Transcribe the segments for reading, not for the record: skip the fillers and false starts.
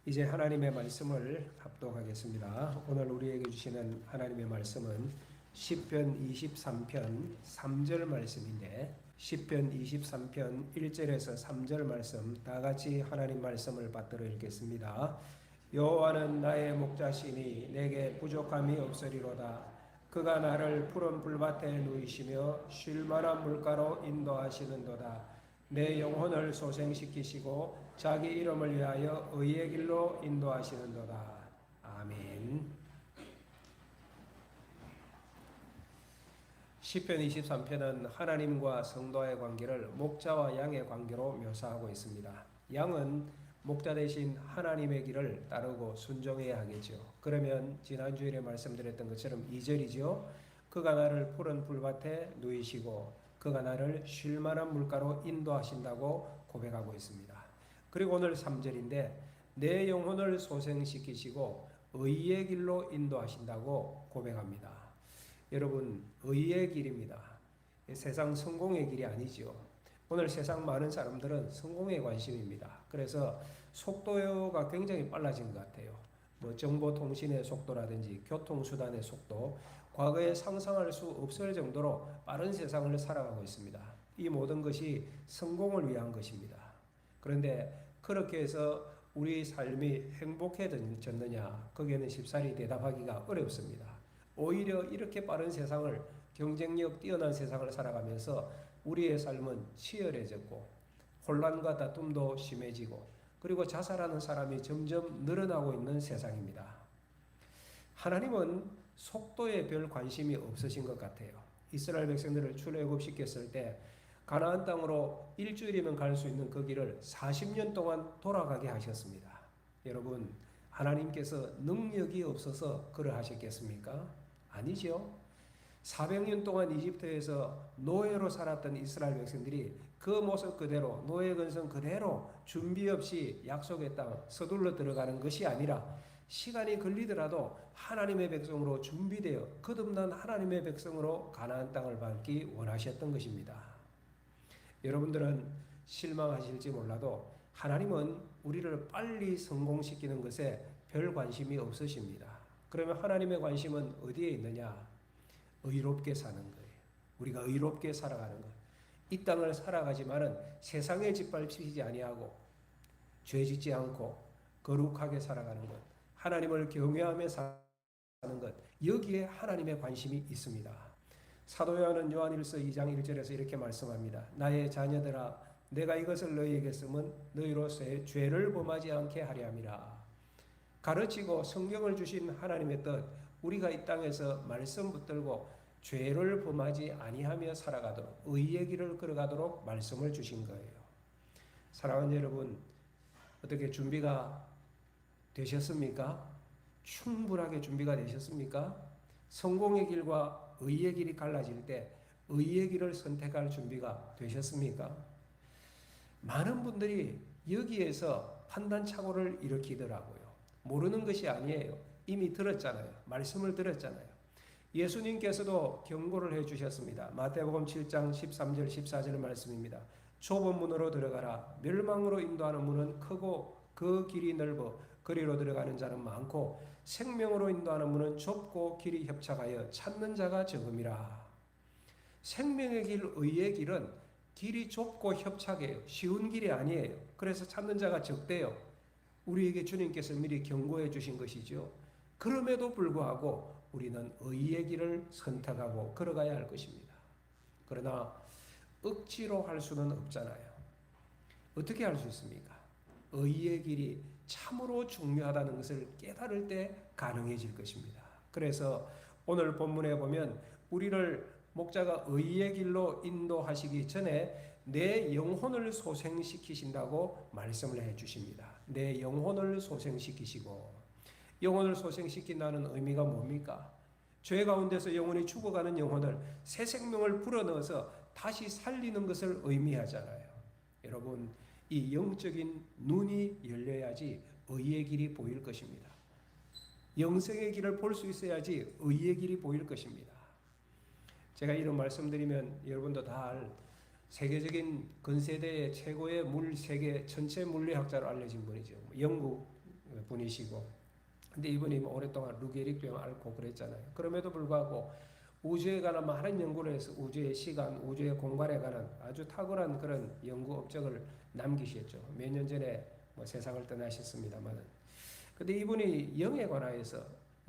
이제 하나님의 말씀을 합독하겠습니다. 오늘 우리에게 주시는 하나님의 말씀은 시편 23편 3절 말씀인데 시편 23편 1절에서 3절 말씀 다 같이 하나님 말씀을 받들어 읽겠습니다. 여호와는 나의 목자시니 내게 부족함이 없으리로다. 그가 나를 푸른 불밭에 누이시며 쉴 만한 물가로 인도하시는도다. 내 영혼을 소생시키시고 자기 이름을 위하여 의의 길로 인도하시는도다. 아멘. 시편 23편은 하나님과 성도의 관계를 목자와 양의 관계로 묘사하고 있습니다. 양은 목자 대신 하나님의 길을 따르고 순종해야 하겠죠. 그러면 지난주일에 말씀드렸던 것처럼 2절이죠. 그가 나를 푸른 불밭에 누이시고 그가 나를 쉴 만한 물가로 인도하신다고 고백하고 있습니다. 그리고 오늘 3절인데 내 영혼을 소생시키시고 의의 길로 인도하신다고 고백합니다. 여러분, 의의 길입니다. 세상 성공의 길이 아니죠. 오늘 세상 많은 사람들은 성공에 관심입니다. 그래서 속도가 굉장히 빨라진 것 같아요. 정보통신의 속도라든지 교통수단의 속도, 과거에 상상할 수 없을 정도로 빠른 세상을 살아가고 있습니다. 이 모든 것이 성공을 위한 것입니다. 그런데 그렇게 해서 우리 삶이 행복해졌느냐? 거기에는 쉽사리 대답하기가 어렵습니다. 오히려 이렇게 빠른 세상을, 경쟁력 뛰어난 세상을 살아가면서 우리의 삶은 치열해졌고 혼란과 다툼도 심해지고 그리고 자살하는 사람이 점점 늘어나고 있는 세상입니다. 하나님은 속도에 별 관심이 없으신 것 같아요. 이스라엘 백성들을 출애굽시켰을 때 가나안 땅으로 일주일이면 갈 수 있는 그 길을 40년 동안 돌아가게 하셨습니다. 여러분, 하나님께서 능력이 없어서 그러하셨겠습니까? 아니죠. 400년 동안 이집트에서 노예로 살았던 이스라엘 백성들이 그 모습 그대로, 노예 근성 그대로 준비 없이 약속의 땅 서둘러 들어가는 것이 아니라 시간이 걸리더라도 하나님의 백성으로 준비되어 거듭난 하나님의 백성으로 가나안 땅을 밟기 원하셨던 것입니다. 여러분들은 실망하실지 몰라도 하나님은 우리를 빨리 성공시키는 것에 별 관심이 없으십니다. 그러면 하나님의 관심은 어디에 있느냐? 의롭게 사는 거예요. 우리가 의롭게 살아가는 것. 이 땅을 살아가지만은 세상에 짓밟히지 아니하고 죄 짓지 않고 거룩하게 살아가는 것. 하나님을 경외하며 사는 것. 여기에 하나님의 관심이 있습니다. 사도 요한은 요한일서 2장 1절에서 이렇게 말씀합니다. 나의 자녀들아, 내가 이것을 너희에게 쓰면 너희로서의 죄를 범하지 않게 하려 함이라. 가르치고 성경을 주신 하나님의 뜻, 우리가 이 땅에서 말씀 붙들고 죄를 범하지 아니하며 살아가도록, 의의 길을 걸어가도록 말씀을 주신 거예요. 사랑하는 여러분, 어떻게 준비가 되셨습니까? 충분하게 준비가 되셨습니까? 성공의 길과 의의 길이 갈라질 때 의의 길을 선택할 준비가 되셨습니까? 많은 분들이 여기에서 판단착오를 일으키더라고요. 모르는 것이 아니에요. 이미 들었잖아요. 말씀을 들었잖아요. 예수님께서도 경고를 해주셨습니다. 마태복음 7장 13절 14절 말씀입니다. 좁은 문으로 들어가라. 멸망으로 인도하는 문은 크고 그 길이 넓어 그리로 들어가는 자는 많고 생명으로 인도하는 문은 좁고 길이 협착하여 찾는 자가 적음이라. 생명의 길, 의의 길은 길이 좁고 협착해요. 쉬운 길이 아니에요. 그래서 찾는 자가 적대요. 우리에게 주님께서 미리 경고해 주신 것이죠. 그럼에도 불구하고 우리는 의의 길을 선택하고 걸어가야 할 것입니다. 그러나 억지로 할 수는 없잖아요. 어떻게 할 수 있습니까? 의의 길이 참으로 중요하다는 것을 깨달을 때 가능해질 것입니다. 그래서 오늘 본문에 보면 우리를 목자가 의의 길로 인도하시기 전에 내 영혼을 소생시키신다고 말씀을 해 주십니다. 내 영혼을 소생시키시고, 영혼을 소생시킨다는 의미가 뭡니까? 죄 가운데서 영혼이 죽어가는 영혼을 새 생명을 불어넣어서 다시 살리는 것을 의미하잖아요. 여러분, 이 영적인 눈이 열려야지 의의 길이 보일 것입니다. 영생의 길을 볼 수 있어야지 의의 길이 보일 것입니다. 제가 이런 말씀드리면 여러분도 다 알 세계적인 근세대의 최고의 세계 전체 물리학자로 알려진 분이죠. 영국 분이시고, 근데 이분이 뭐 오랫동안 루게릭병 앓고 그랬잖아요. 그럼에도 불구하고 우주에 관한 많은 연구를 해서 우주의 시간, 우주의 공간에 관한 아주 탁월한 그런 연구 업적을 남기셨죠. 몇 년 전에 뭐 세상을 떠나셨습니다만, 근데 이분이 영에 관하여서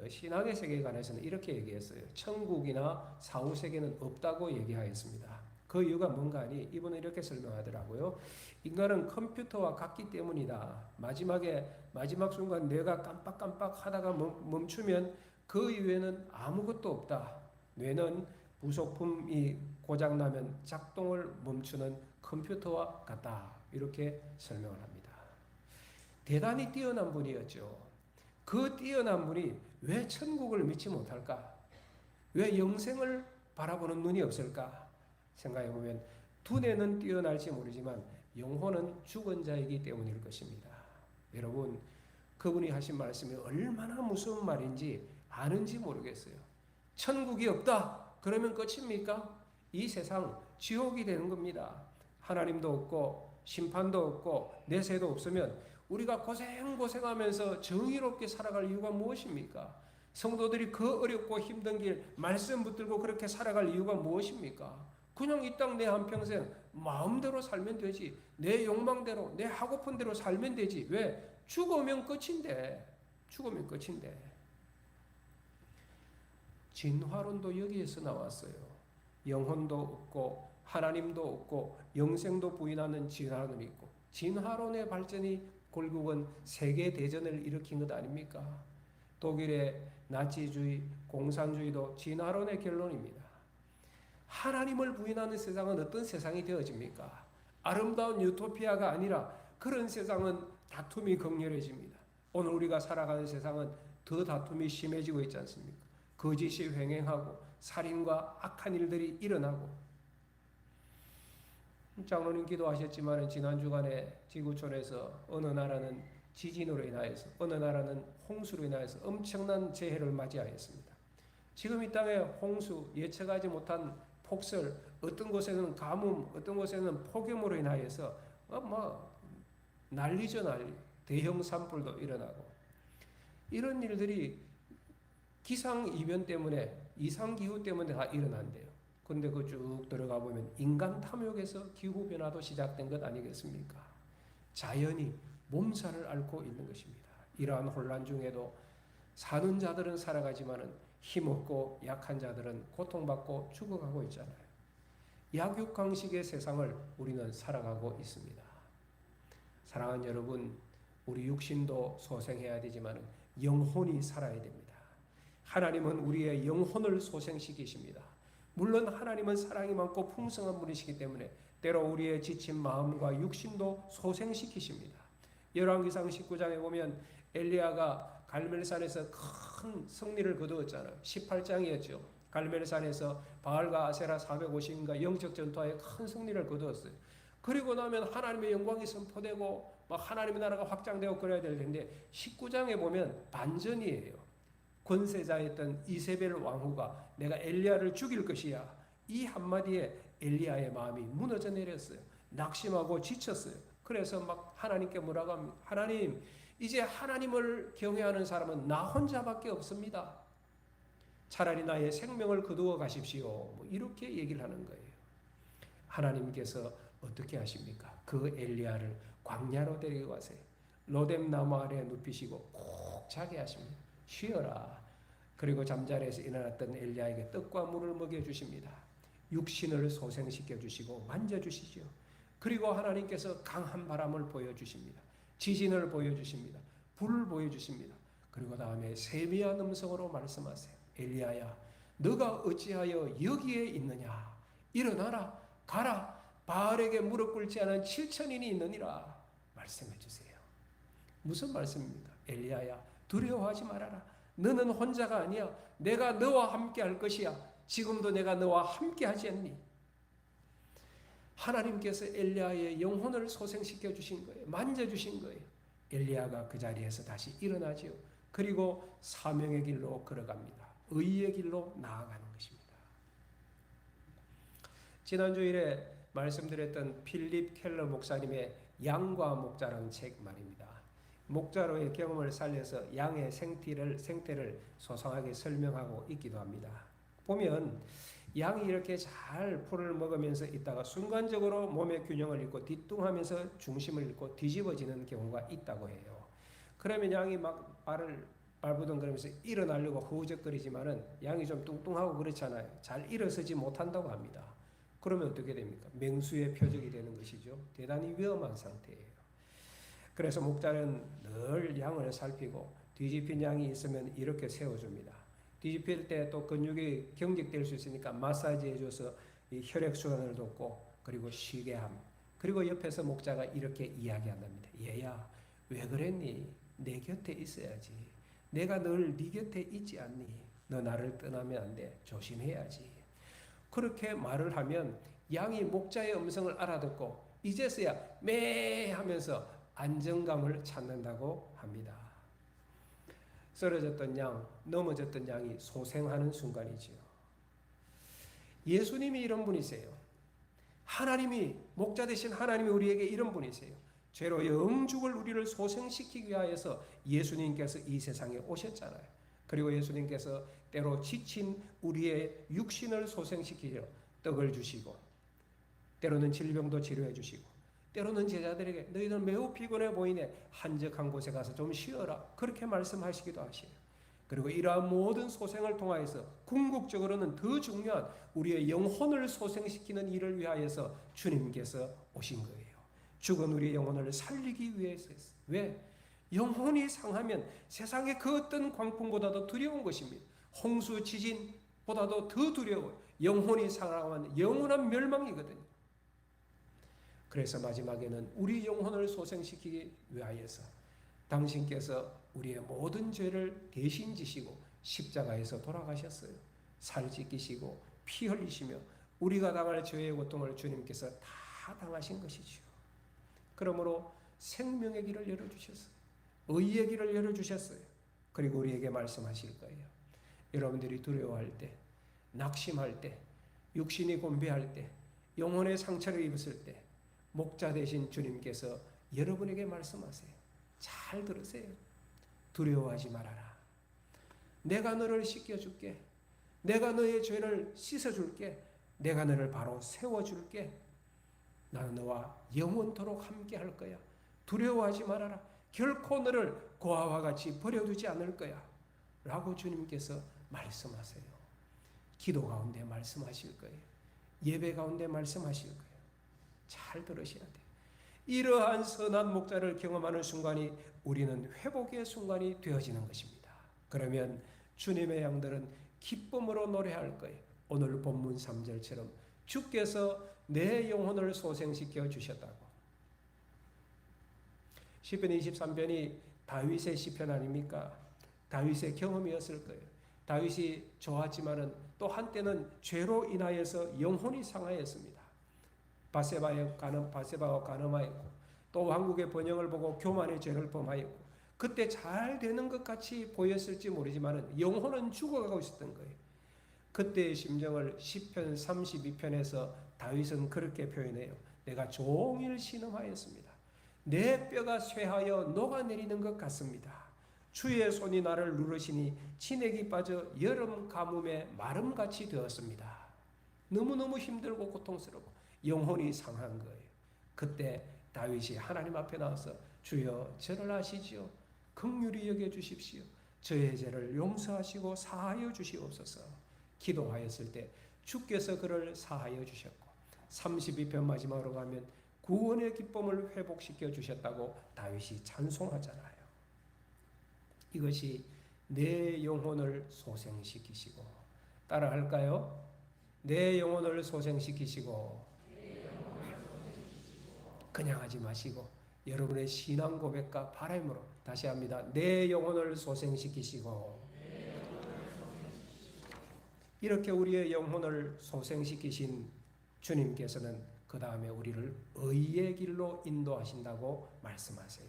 신앙의 세계에 관해서는 이렇게 얘기했어요. 천국이나 사후세계는 없다고 얘기하였습니다. 그 이유가 뭔가 하니 이분은 이렇게 설명하더라고요. 인간은 컴퓨터와 같기 때문이다. 마지막 순간 뇌가 깜빡깜빡 하다가 멈추면 그 이후에는 아무것도 없다. 뇌는 부속품이 고장나면 작동을 멈추는 컴퓨터와 같다. 이렇게 설명을 합니다. 대단히 뛰어난 분이었죠. 그 뛰어난 분이 왜 천국을 믿지 못할까? 왜 영생을 바라보는 눈이 없을까? 생각해 보면 두뇌는 뛰어날지 모르지만 영혼은 죽은 자이기 때문일 것입니다. 여러분, 그분이 하신 말씀이 얼마나 무서운 말인지 아는지 모르겠어요. 천국이 없다. 그러면 끝입니까? 이 세상 지옥이 되는 겁니다. 하나님도 없고 심판도 없고 내세도 없으면 우리가 고생하면서 정의롭게 살아갈 이유가 무엇입니까? 성도들이 그 어렵고 힘든 길 말씀 붙들고 그렇게 살아갈 이유가 무엇입니까? 그냥 이 땅 내 한평생 마음대로 살면 되지. 내 욕망대로 내 하고픈 대로 살면 되지. 왜? 죽으면 끝인데. 죽으면 끝인데. 진화론도 여기에서 나왔어요. 영혼도 없고 하나님도 없고 영생도 부인하는 진화론이 있고, 진화론의 발전이 결국은 세계대전을 일으킨 것 아닙니까? 독일의 나치주의, 공산주의도 진화론의 결론입니다. 하나님을 부인하는 세상은 어떤 세상이 되어집니까? 아름다운 유토피아가 아니라 그런 세상은 다툼이 격렬해집니다. 오늘 우리가 살아가는 세상은 더 다툼이 심해지고 있지 않습니까? 거짓이 횡행하고 살인과 악한 일들이 일어나고, 장로님 기도하셨지만 지난 주간에 지구촌에서 어느 나라는 지진으로 인하여서 어느 나라는 홍수로 인하여서 엄청난 재해를 맞이하였습니다. 지금 이 땅에 홍수, 예측하지 못한 폭설, 어떤 곳에는 가뭄, 어떤 곳에는 폭염으로 인하여서 난리죠, 난리. 대형 산불도 일어나고, 이런 일들이 기상이변 때문에, 이상기후 때문에 다 일어난대요. 근데 그 쭉 들어가 보면 인간 탐욕에서 기후변화도 시작된 것 아니겠습니까? 자연이 몸살을 앓고 있는 것입니다. 이러한 혼란 중에도 사는 자들은 살아가지만은 힘없고 약한 자들은 고통받고 죽어가고 있잖아요. 약육강식의 세상을 우리는 살아가고 있습니다. 사랑하는 여러분, 우리 육신도 소생해야 되지만 영혼이 살아야 됩니다. 하나님은 우리의 영혼을 소생시키십니다. 물론 하나님은 사랑이 많고 풍성한 분이시기 때문에 때로 우리의 지친 마음과 육신도 소생시키십니다. 열왕기상 19장에 보면 엘리야가 갈멜산에서 큰 승리를 거두었잖아요. 18장이었죠. 갈멜산에서 바알과 아세라 450인가 영적 전투하에 큰 승리를 거두었어요. 그리고 나면 하나님의 영광이 선포되고 막 하나님의 나라가 확장되고 그래야 될 텐데 19장에 보면 반전이에요. 권세자였던 이세벨 왕후가 내가 엘리야를 죽일 것이야, 이 한마디에 엘리야의 마음이 무너져 내렸어요. 낙심하고 지쳤어요. 그래서 막 하나님께 뭐라고 합니까? 하나님, 이제 하나님을 경외하는 사람은 나 혼자밖에 없습니다. 차라리 나의 생명을 거두어 가십시오. 뭐 이렇게 얘기를 하는 거예요. 하나님께서 어떻게 하십니까? 그 엘리야를 광야로 데리고 가세요. 로뎀 나무 아래 눕히시고 꼭 자게 하십니다. 쉬어라. 그리고 잠자리에서 일어났던 엘리야에게 떡과 물을 먹여주십니다. 육신을 소생시켜 주시고 만져주시죠. 그리고 하나님께서 강한 바람을 보여주십니다. 지진을 보여주십니다. 불을 보여주십니다. 그리고 다음에 세미한 음성으로 말씀하세요. 엘리야야, 너가 어찌하여 여기에 있느냐? 일어나라, 가라. 바알에게 무릎 꿇지 않은 7천인이 있느니라. 말씀해 주세요. 무슨 말씀입니까? 엘리야야, 두려워하지 말아라. 너는 혼자가 아니야. 내가 너와 함께 할 것이야. 지금도 내가 너와 함께 하지 않니? 하나님께서 엘리야의 영혼을 소생시켜 주신 거예요. 만져주신 거예요. 엘리야가 그 자리에서 다시 일어나지요. 그리고 사명의 길로 걸어갑니다. 의의 길로 나아가는 것입니다. 지난주일에 말씀드렸던 필립 켈러 목사님의 양과 목자라는 책 말입니다. 목자로의 경험을 살려서 양의 생태를 소상하게 설명하고 있기도 합니다. 보면 양이 이렇게 잘 풀을 먹으면서 있다가 순간적으로 몸의 균형을 잃고 뒤뚱하면서 중심을 잃고 뒤집어지는 경우가 있다고 해요. 그러면 양이 막 발을 발부둥 그러면서 일어나려고 허우적거리지만은 양이 좀 뚱뚱하고 그렇잖아요. 잘 일어서지 못한다고 합니다. 그러면 어떻게 됩니까? 맹수의 표적이 되는 것이죠. 대단히 위험한 상태예요. 그래서 목자는 늘 양을 살피고 뒤집힌 양이 있으면 이렇게 세워줍니다. 뒤집힐 때 또 근육이 경직될 수 있으니까 마사지 해줘서 이 혈액순환을 돕고 그리고 쉬게 함. 그리고 옆에서 목자가 이렇게 이야기한답니다. 얘야, 왜 그랬니? 내 곁에 있어야지. 내가 늘 네 곁에 있지 않니? 너 나를 떠나면 안 돼. 조심해야지. 그렇게 말을 하면 양이 목자의 음성을 알아듣고 이제서야 매 하면서 안정감을 찾는다고 합니다. 쓰러졌던 양, 넘어졌던 양이 소생하는 순간이지요. 예수님이 이런 분이세요. 하나님이, 목자 되신 하나님이 우리에게 이런 분이세요. 죄로 영죽을 우리를 소생시키기 위하여서 예수님께서 이 세상에 오셨잖아요. 그리고 예수님께서 때로 지친 우리의 육신을 소생시키려 떡을 주시고 때로는 질병도 치료해 주시고 때로는 제자들에게 너희들 매우 피곤해 보이네. 한적한 곳에 가서 좀 쉬어라. 그렇게 말씀하시기도 하시요. 그리고 이러한 모든 소생을 통하여서 궁극적으로는 더 중요한 우리의 영혼을 소생시키는 일을 위하여서 주님께서 오신 거예요. 죽은 우리의 영혼을 살리기 위해서였어요. 왜? 영혼이 상하면 세상의 그 어떤 광풍보다도 두려운 것입니다. 홍수 지진보다도 더 두려워요. 영혼이 상하면 영원한 멸망이거든요. 그래서 마지막에는 우리 영혼을 소생시키기 위하여서 당신께서 우리의 모든 죄를 대신 지시고 십자가에서 돌아가셨어요. 살 찢기시고 피 흘리시며 우리가 당할 죄의 고통을 주님께서 다 당하신 것이죠. 그러므로 생명의 길을 열어주셨어요. 의의 길을 열어주셨어요. 그리고 우리에게 말씀하실 거예요. 여러분들이 두려워할 때, 낙심할 때, 육신이 곤배할 때, 영혼의 상처를 입었을 때 목자 되신 주님께서 여러분에게 말씀하세요. 잘 들으세요. 두려워하지 말아라. 내가 너를 씻겨줄게. 내가 너의 죄를 씻어줄게. 내가 너를 바로 세워줄게. 나는 너와 영원토록 함께 할 거야. 두려워하지 말아라. 결코 너를 고아와 같이 버려두지 않을 거야. 라고 주님께서 말씀하세요. 기도 가운데 말씀하실 거예요. 예배 가운데 말씀하실 거예요. 잘 들으셔야 돼요. 이러한 선한 목자를 경험하는 순간이 우리는 회복의 순간이 되어지는 것입니다. 그러면 주님의 양들은 기쁨으로 노래할 거예요. 오늘 본문 3절처럼 주께서 내 영혼을 소생시켜 주셨다고. 시편 23편이 다윗의 시편 아닙니까? 다윗의 경험이었을 거예요. 다윗이 좋았지만은 또 한때는 죄로 인하여서 영혼이 상하였습니다. 바세바와 간음하였고 또 왕국의 번영을 보고 교만의 죄를 범하였고 그때 잘 되는 것 같이 보였을지 모르지만 영혼은 죽어가고 있었던 거예요. 그때의 심정을 시편 32편에서 다윗은 그렇게 표현해요. 내가 종일 신음하였습니다. 내 뼈가 쇠하여 녹아내리는 것 같습니다. 주의 손이 나를 누르시니 진액이 빠져 여름 가뭄에 마름같이 되었습니다. 너무너무 힘들고 고통스럽고 영혼이 상한 거예요. 그때 다윗이 하나님 앞에 나와서 주여 저를 아시지요. 긍휼히 여겨주십시오. 저의 죄를 용서하시고 사하여 주시옵소서. 기도하였을 때 주께서 그를 사하여 주셨고 32편 마지막으로 가면 구원의 기쁨을 회복시켜 주셨다고 다윗이 찬송하잖아요. 이것이 내 영혼을 소생시키시고 따라 할까요? 내 영혼을 소생시키시고 그냥 하지 마시고 여러분의 신앙 고백과 바람으로 다시 합니다. 내 영혼을 소생시키시고 이렇게 우리의 영혼을 소생시키신 주님께서는 그 다음에 우리를 의의 길로 인도하신다고 말씀하세요.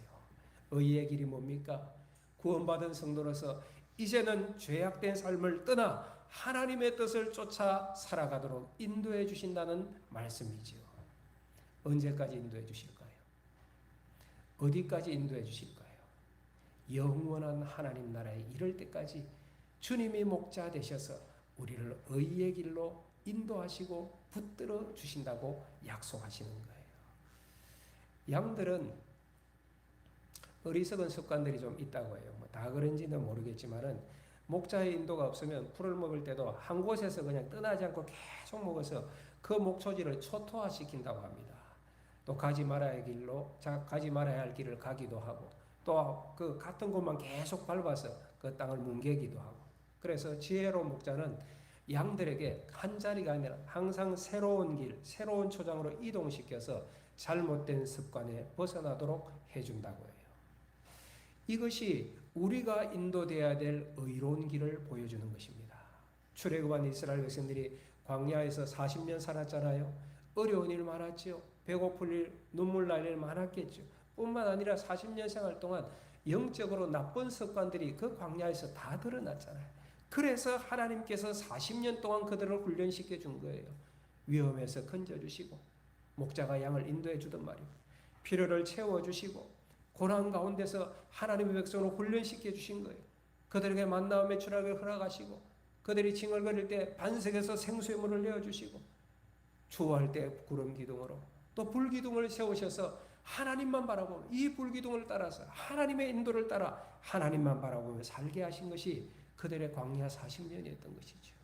의의 길이 뭡니까? 구원받은 성도로서 이제는 죄악된 삶을 떠나 하나님의 뜻을 쫓아 살아가도록 인도해 주신다는 말씀이지요. 언제까지 인도해 주실까요? 어디까지 인도해 주실까요? 영원한 하나님 나라에 이를 때까지 주님이 목자 되셔서 우리를 의의 길로 인도하시고 붙들어 주신다고 약속하시는 거예요. 양들은 어리석은 습관들이 좀 있다고 해요. 다 그런지는 모르겠지만은 목자의 인도가 없으면 풀을 먹을 때도 한 곳에서 그냥 떠나지 않고 계속 먹어서 그 목초지를 초토화시킨다고 합니다. 또 가지 말아야 할 길을 가기도 하고 또 그 같은 곳만 계속 밟아서 그 땅을 뭉개기도 하고 그래서 지혜로운 목자는 양들에게 한 자리가 아니라 항상 새로운 길, 새로운 초장으로 이동시켜서 잘못된 습관에 벗어나도록 해준다고 해요. 이것이 우리가 인도되어야 될 의로운 길을 보여주는 것입니다. 출애굽한 이스라엘 백성들이 광야에서 40년 살았잖아요. 어려운 일 많았죠. 배고플 일, 눈물 날 일 많았겠죠. 뿐만 아니라 40년 생활 동안 영적으로 나쁜 습관들이 그 광야에서 다 드러났잖아요. 그래서 하나님께서 40년 동안 그들을 훈련시켜 준 거예요. 위험에서 건져주시고 목자가 양을 인도해 주던 말이에요. 필요를 채워주시고 고난 가운데서 하나님의 백성으로 훈련시켜 주신 거예요. 그들에게 만나와 매출하게 허락하시고 그들이 징얼거릴 때 반석에서 생수의 물을 내어주시고 추워할 때 구름 기둥으로 또 불기둥을 세우셔서 하나님만 바라보며 이 불기둥을 따라서 하나님의 인도를 따라 하나님만 바라보며 살게 하신 것이 그들의 광야 40년이었던 것이죠.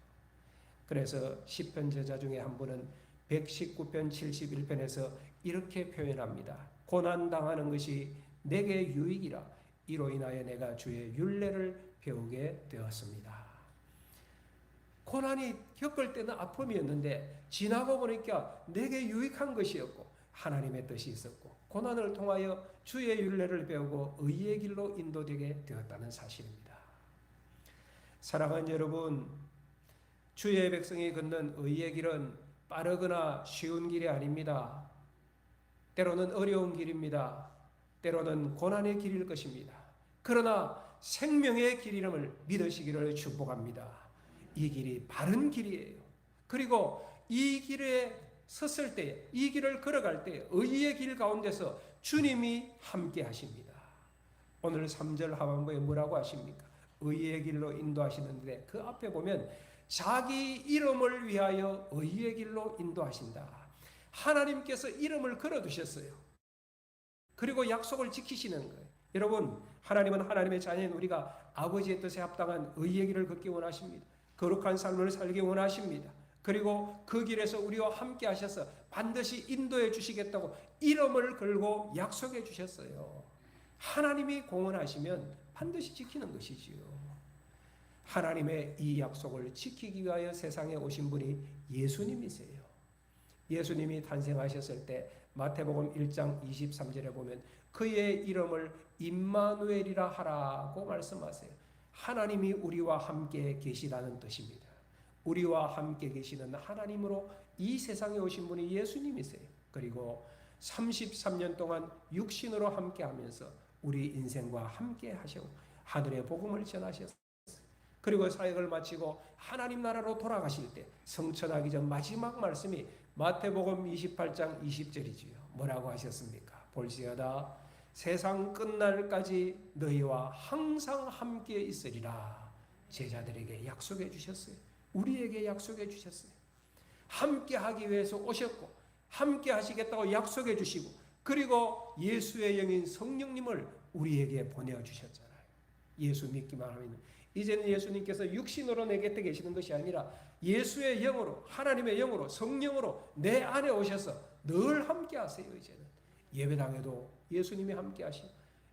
그래서 시편 저자 중에 한 분은 119편 71편에서 이렇게 표현합니다. 고난당하는 것이 내게 유익이라 이로 인하여 내가 주의 율례를 배우게 되었습니다. 고난이 겪을 때는 아픔이었는데 지나고 보니까 내게 유익한 것이었고 하나님의 뜻이 있었고 고난을 통하여 주의 율례를 배우고 의의 길로 인도되게 되었다는 사실입니다. 사랑하는 여러분, 주의 백성이 걷는 의의 길은 빠르거나 쉬운 길이 아닙니다. 때로는 어려운 길입니다. 때로는 고난의 길일 것입니다. 그러나 생명의 길이름을 믿으시기를 축복합니다. 이 길이 바른 길이에요. 그리고 이 길에 섰을 때, 이 길을 걸어갈 때 의의 길 가운데서 주님이 함께 하십니다. 오늘 3절 하반부에 뭐라고 하십니까? 의의 길로 인도하시는데 그 앞에 보면 자기 이름을 위하여 의의 길로 인도하신다. 하나님께서 이름을 걸어두셨어요. 그리고 약속을 지키시는 거예요. 여러분, 하나님은 하나님의 자녀인 우리가 아버지의 뜻에 합당한 의의 길을 걷기 원하십니다. 거룩한 삶을 살기 원하십니다. 그리고 그 길에서 우리와 함께 하셔서 반드시 인도해 주시겠다고 이름을 걸고 약속해 주셨어요. 하나님이 공언하시면 반드시 지키는 것이지요. 하나님의 이 약속을 지키기 위하여 세상에 오신 분이 예수님이세요. 예수님이 탄생하셨을 때 마태복음 1장 23절에 보면 그의 이름을 임마누엘이라 하라고 말씀하세요. 하나님이 우리와 함께 계시다는 뜻입니다. 우리와 함께 계시는 하나님으로 이 세상에 오신 분이 예수님이세요. 그리고 33년 동안 육신으로 함께 하면서 우리 인생과 함께 하시고 하늘의 복음을 전하셨어요. 그리고 사역을 마치고 하나님 나라로 돌아가실 때 성천하기 전 마지막 말씀이 마태복음 28장 20절이지요. 뭐라고 하셨습니까? 볼지어다 세상 끝날까지 너희와 항상 함께 있으리라. 제자들에게 약속해 주셨어요. 우리에게 약속해 주셨어요. 함께 하기 위해서 오셨고 함께 하시겠다고 약속해 주시고 그리고 예수의 영인 성령님을 우리에게 보내주셨잖아요. 예수 믿기만 하면 이제는 예수님께서 육신으로 내 곁에 계시는 것이 아니라 예수의 영으로 하나님의 영으로 성령으로 내 안에 오셔서 늘 함께 하세요. 이제는 예배당에도 예수님이 함께 하시고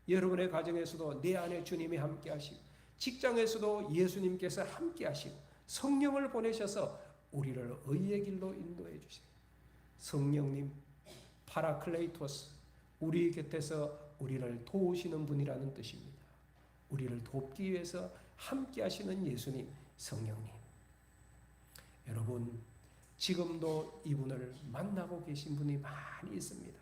여러분의 가정에서도 내 안에 주님이 함께 하시고 직장에서도 예수님께서 함께 하시고 성령을 보내셔서 우리를 의의 길로 인도해 주세요. 성령님 파라클레이토스 우리 곁에서 우리를 도우시는 분이라는 뜻입니다. 우리를 돕기 위해서 함께 하시는 예수님 성령님. 여러분 지금도 이분을 만나고 계신 분이 많이 있습니다.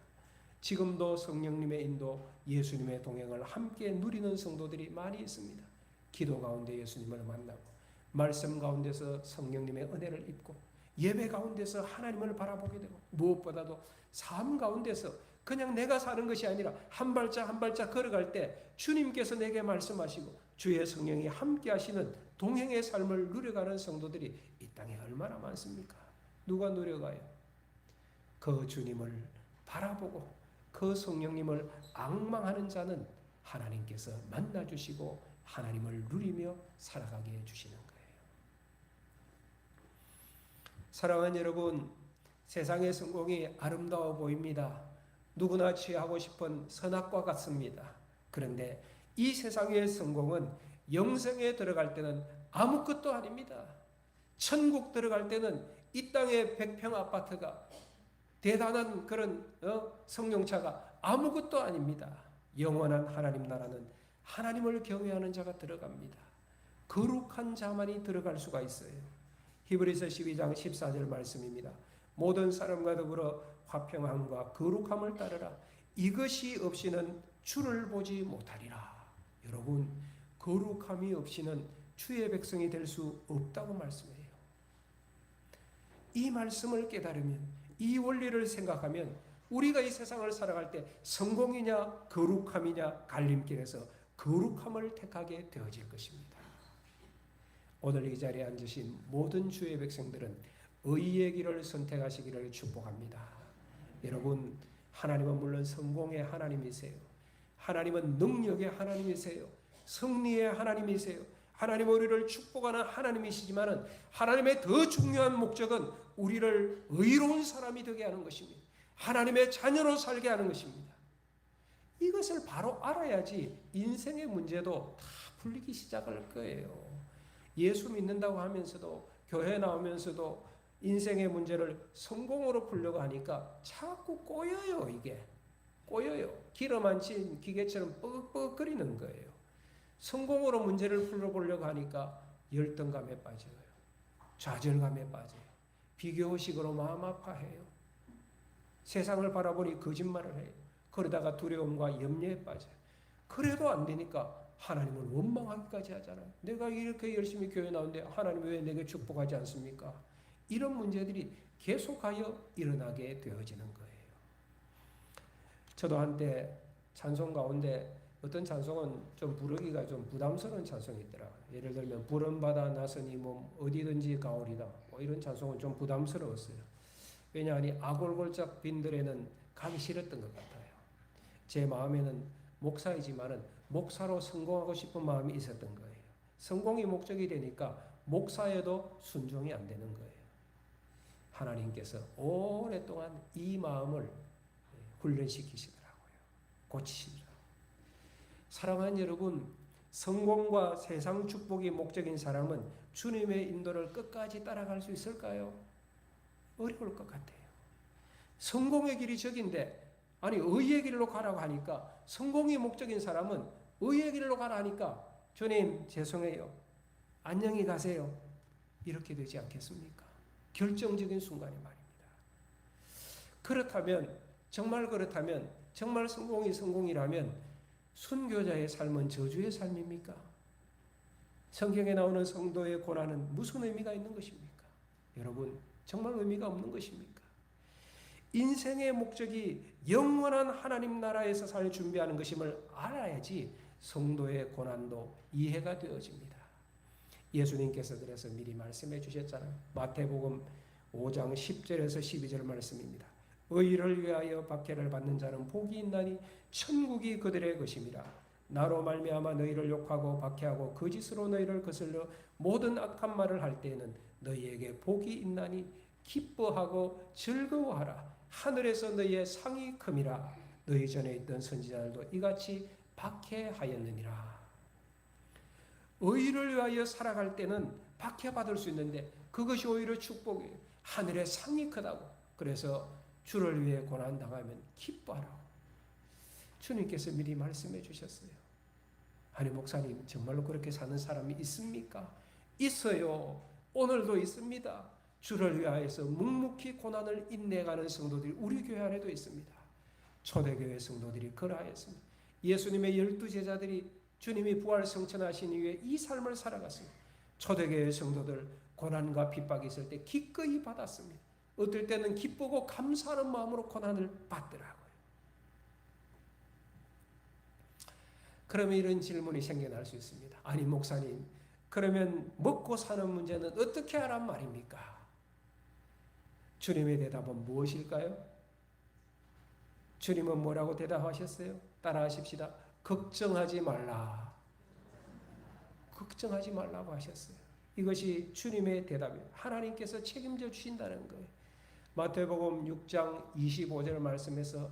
지금도 성령님의 인도 예수님의 동행을 함께 누리는 성도들이 많이 있습니다. 기도 가운데 예수님을 만나고 말씀 가운데서 성령님의 은혜를 입고 예배 가운데서 하나님을 바라보게 되고 무엇보다도 삶 가운데서 그냥 내가 사는 것이 아니라 한 발짝 한 발짝 걸어갈 때 주님께서 내게 말씀하시고 주의 성령이 함께 하시는 동행의 삶을 누려가는 성도들이 이 땅에 얼마나 많습니까? 누가 누려가요? 그 주님을 바라보고 그 성령님을 앙망하는 자는 하나님께서 만나주시고 하나님을 누리며 살아가게 해주시는 거예요. 사랑하는 여러분, 세상의 성공이 아름다워 보입니다. 누구나 취하고 싶은 선악과 같습니다. 그런데 이 세상의 성공은 영생에 들어갈 때는 아무것도 아닙니다. 천국 들어갈 때는 이 땅의 100평 아파트가 대단한 그런 성령차가 아무것도 아닙니다. 영원한 하나님 나라는 하나님을 경외하는 자가 들어갑니다. 거룩한 자만이 들어갈 수가 있어요. 히브리서 12장 14절 말씀입니다. 모든 사람과 더불어 화평함과 거룩함을 따르라. 이것이 없이는 주를 보지 못하리라. 여러분, 거룩함이 없이는 주의 백성이 될 수 없다고 말씀해요. 이 말씀을 깨달으면, 이 원리를 생각하면 우리가 이 세상을 살아갈 때 성공이냐 거룩함이냐 갈림길에서 거룩함을 택하게 되어질 것입니다. 오늘 이 자리에 앉으신 모든 주의 백성들은 의의 길을 선택하시기를 축복합니다. 여러분, 하나님은 물론 성공의 하나님이세요. 하나님은 능력의 하나님이세요. 승리의 하나님이세요. 하나님은 우리를 축복하는 하나님이시지만 하나님의 더 중요한 목적은 우리를 의로운 사람이 되게 하는 것입니다. 하나님의 자녀로 살게 하는 것입니다. 이것을 바로 알아야지 인생의 문제도 다 풀리기 시작할 거예요. 예수 믿는다고 하면서도 교회 나오면서도 인생의 문제를 성공으로 풀려고 하니까 자꾸 꼬여요. 이게 꼬여요. 기름 안 친 기계처럼 뻑뻑거리는 거예요. 성공으로 문제를 풀어보려고 하니까 열등감에 빠져요. 좌절감에 빠져요. 비교의식으로 마음 아파해요. 세상을 바라보니 거짓말을 해요. 그러다가 두려움과 염려에 빠져요. 그래도 안 되니까 하나님을 원망하기까지 하잖아요. 내가 이렇게 열심히 교회 나오는데 하나님 왜 내게 축복하지 않습니까? 이런 문제들이 계속하여 일어나게 되어지는 거예요. 저도 한때 찬송 가운데 어떤 찬송은 좀 부르기가 좀 부담스러운 찬송이 있더라고요. 예를 들면 부름받아 나서니 몸 어디든지 가오리다. 뭐 이런 찬송은 좀 부담스러웠어요. 왜냐하니 아골골짝 빈들에는 가기 싫었던 것 같아요. 제 마음에는 목사이지만은 목사로 성공하고 싶은 마음이 있었던 거예요. 성공이 목적이 되니까 목사에도 순종이 안 되는 거예요. 하나님께서 오랫동안 이 마음을 훈련시키시더라고요. 고치시더라고요. 사랑하는 여러분, 성공과 세상 축복이 목적인 사람은 주님의 인도를 끝까지 따라갈 수 있을까요? 어려울 것 같아요. 성공의 길이 저긴데 아니 의의 길로 가라고 하니까 성공이 목적인 사람은 의의 길로 가라 하니까 주님 죄송해요. 안녕히 가세요. 이렇게 되지 않겠습니까? 결정적인 순간이 말입니다. 그렇다면 정말 성공이 성공이라면 순교자의 삶은 저주의 삶입니까? 성경에 나오는 성도의 고난은 무슨 의미가 있는 것입니까? 여러분, 정말 의미가 없는 것입니까? 인생의 목적이 영원한 하나님 나라에서 살 준비하는 것임을 알아야지 성도의 고난도 이해가 되어집니다. 예수님께서 그래서 미리 말씀해 주셨잖아요. 마태복음 5장 10절에서 12절 말씀입니다. 의를 위하여 박해를 받는 자는 복이 있나니 천국이 그들의 것임이라. 나로 말미암아 너희를 욕하고 박해하고 거짓으로 너희를 거슬러 모든 악한 말을 할 때에는 너희에게 복이 있나니 기뻐하고 즐거워하라. 하늘에서 너희의 상이 큼이라. 너희 전에 있던 선지자들도 이같이 박해하였느니라. 의를 위하여 살아갈 때는 박해받을 수 있는데 그것이 오히려 축복이에요. 하늘의 상이 크다고. 그래서 주를 위해 고난당하면 기뻐하라고. 주님께서 미리 말씀해 주셨어요. 아니 목사님 정말로 그렇게 사는 사람이 있습니까? 있어요. 오늘도 있습니다. 주를 위하여서 묵묵히 고난을 인내가는 성도들이 우리 교회 안에도 있습니다. 초대교회 성도들이 그러하였습니다. 예수님의 12제자들이 주님이 부활 성천하신 이후에 이 삶을 살아갔습니다. 초대교회 성도들 고난과 핍박이 있을 때 기꺼이 받았습니다. 어떨 때는 기쁘고 감사하는 마음으로 고난을 받더라고요. 그러면 이런 질문이 생겨날 수 있습니다. 아니 목사님, 그러면 먹고 사는 문제는 어떻게 하란 말입니까? 주님의 대답은 무엇일까요? 주님은 뭐라고 대답하셨어요? 따라하십시다. 걱정하지 말라. 걱정하지 말라고 하셨어요. 이것이 주님의 대답이에요. 하나님께서 책임져 주신다는 거예요. 마태복음 6장 25절 말씀에서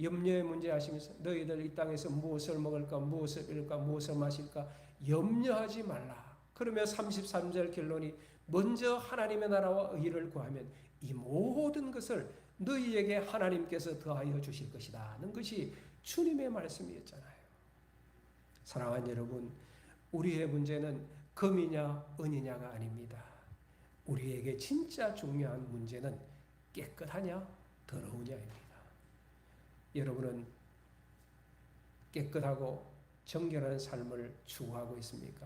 염려의 문제 하시면서 너희들 이 땅에서 무엇을 먹을까 무엇을 입을까 무엇을 마실까 염려하지 말라. 그러면 33절 결론이 먼저 하나님의 나라와 의를 구하면 이 모든 것을 너희에게 하나님께서 더하여 주실 것이다 는 것이 주님의 말씀이었잖아요. 사랑하는 여러분, 우리의 문제는 금이냐 은이냐가 아닙니다. 우리에게 진짜 중요한 문제는 깨끗하냐 더러우냐입니다. 여러분은 깨끗하고 정결한 삶을 추구하고 있습니까?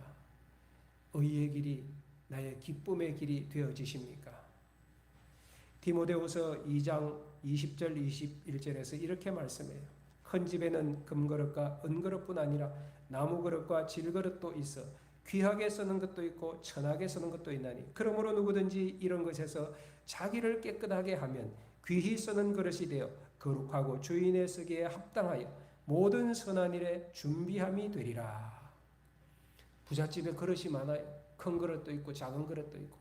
의의 길이 나의 기쁨의 길이 되어지십니까? 디모데후서 2장 20절 21절에서 이렇게 말씀해요. 큰 집에는 금그릇과 은그릇뿐 아니라 나무그릇과 질그릇도 있어 귀하게 쓰는 것도 있고 천하게 쓰는 것도 있나니 그러므로 누구든지 이런 것에서 자기를 깨끗하게 하면 귀히 쓰는 그릇이 되어 거룩하고 주인의 쓰기에 합당하여 모든 선한 일에 준비함이 되리라. 부잣집에 그릇이 많아요. 큰 그릇도 있고 작은 그릇도 있고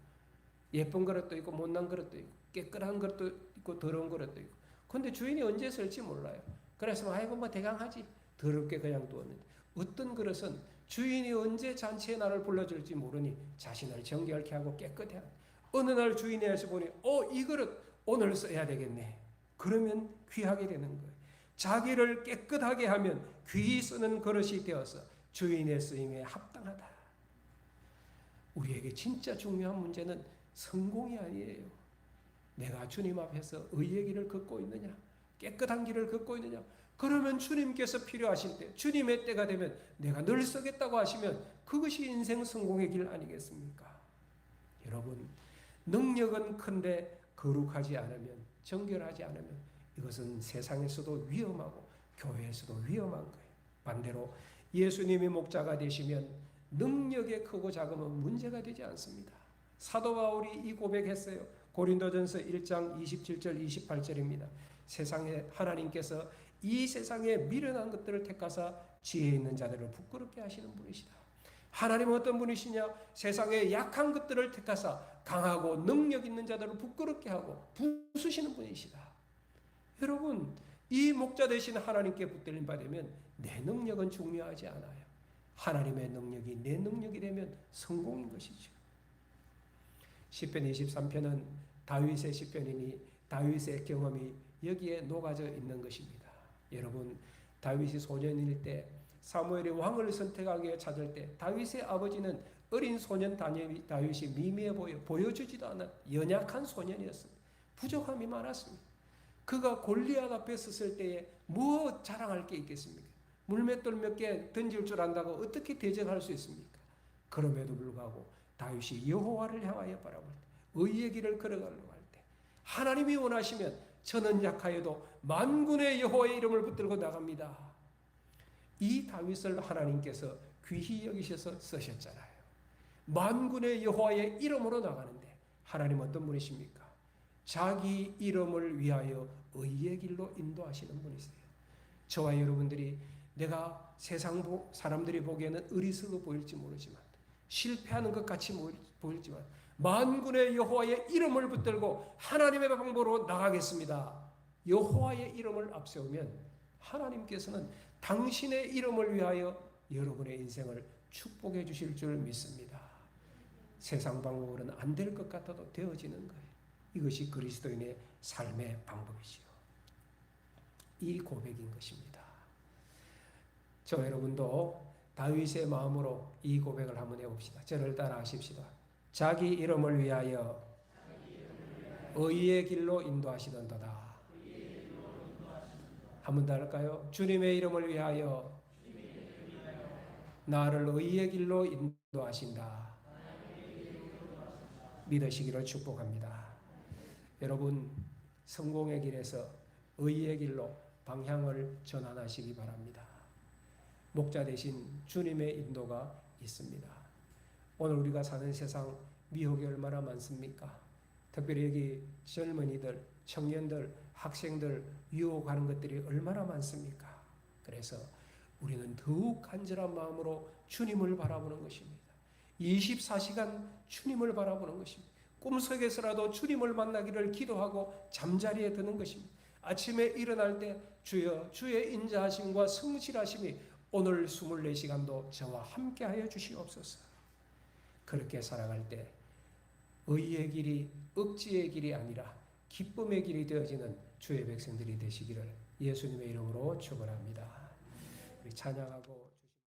예쁜 그릇도 있고 못난 그릇도 있고 깨끗한 그릇도 있고 더러운 그릇도 있고 근데 주인이 언제 쓸지 몰라요. 그래서 아이고 뭐 대강 하지 더럽게 그냥 두었는데 어떤 그릇은 주인이 언제 잔치에 나를 불러줄지 모르니 자신을 정결케 하고 깨끗해 하고 어느 날 주인이 와서 보니 이 그릇 오늘 써야 되겠네. 그러면 귀하게 되는 거예요. 자기를 깨끗하게 하면 귀히 쓰는 그릇이 되어서 주인의 쓰임에 합당하다. 우리에게 진짜 중요한 문제는 성공이 아니에요. 내가 주님 앞에서 의의 길을 걷고 있느냐 깨끗한 길을 걷고 있느냐 그러면 주님께서 필요하실 때 주님의 때가 되면 내가 늘 쓰겠다고 하시면 그것이 인생 성공의 길 아니겠습니까? 여러분 능력은 큰데 거룩하지 않으면 정결하지 않으면 이것은 세상에서도 위험하고 교회에서도 위험한 거예요. 반대로 예수님이 목자가 되시면 능력의 크고 작음은 문제가 되지 않습니다. 사도 바울이 이 고백했어요. 고린도전서 1장 27절 28절입니다. 세상에 하나님께서 이 세상에 미련한 것들을 택하사 지혜 있는 자들을 부끄럽게 하시는 분이시다. 하나님은 어떤 분이시냐? 세상에 약한 것들을 택하사 강하고 능력 있는 자들을 부끄럽게 하고 부수시는 분이시다. 여러분 이 목자 되신 하나님께 붙들림 받으면 내 능력은 중요하지 않아요. 하나님의 능력이 내 능력이 되면 성공인 것이죠. 시편 23편은 다윗의 시편이니 다윗의 경험이 여기에 녹아져 있는 것입니다. 여러분 다윗이 소년일 때 사무엘이 왕을 선택하기 위해 찾을 때 다윗의 아버지는 어린 소년 다윗이 미미해 보여주지도 않은 연약한 소년이었습니다. 부족함이 많았습니다. 그가 골리앗 앞에 섰을 때에 뭐 자랑할 게 있겠습니까? 물맷돌 몇 개 던질 줄 안다고 어떻게 대적할 수 있습니까? 그럼에도 불구하고 다윗이 여호와를 향하여 바라볼 때 의의 길을 걸어가려고 할 때 하나님이 원하시면 저는 약하여도 만군의 여호와의 이름을 붙들고 나갑니다. 이 다윗을 하나님께서 귀히 여기셔서 쓰셨잖아요. 만군의 여호와의 이름으로 나가는데 하나님 어떤 분이십니까? 자기 이름을 위하여 의의 길로 인도하시는 분이세요. 저와 여러분들이 내가 세상 사람들이 보기에는 어리석어 보일지 모르지만 실패하는 것 같이 보일지만 만군의 여호와의 이름을 붙들고 하나님의 방법으로 나가겠습니다. 여호와의 이름을 앞세우면 하나님께서는 당신의 이름을 위하여 여러분의 인생을 축복해 주실 줄 믿습니다. 세상 방법으로는 안 될 것 같아도 되어지는 거예요. 이것이 그리스도인의 삶의 방법이지요. 이 고백인 것입니다. 저 여러분도 다윗의 마음으로 이 고백을 한번 해봅시다. 저를 따라 하십시다. 자기 이름을 위하여 의의 길로 인도하시던도다. 한번 더 할까요? 주님의 이름을 위하여 나를 의의 길로 인도하신다. 믿으시기를 축복합니다. 여러분 성공의 길에서 의의 길로 방향을 전환하시기 바랍니다. 목자 대신 주님의 인도가 있습니다. 오늘 우리가 사는 세상 미혹이 얼마나 많습니까? 특별히 여기 젊은이들, 청년들, 학생들 유혹하는 것들이 얼마나 많습니까? 그래서 우리는 더욱 간절한 마음으로 주님을 바라보는 것입니다. 24시간 주님을 바라보는 것입니다. 꿈속에서라도 주님을 만나기를 기도하고 잠자리에 드는 것입니다. 아침에 일어날 때 주여 주의 인자하심과 성실하심이 오늘 24시간도 저와 함께하여 주시옵소서. 그렇게 살아갈 때 의의 길이 억지의 길이 아니라 기쁨의 길이 되어지는 주의 백성들이 되시기를 예수님의 이름으로 축원합니다. 우리 찬양하고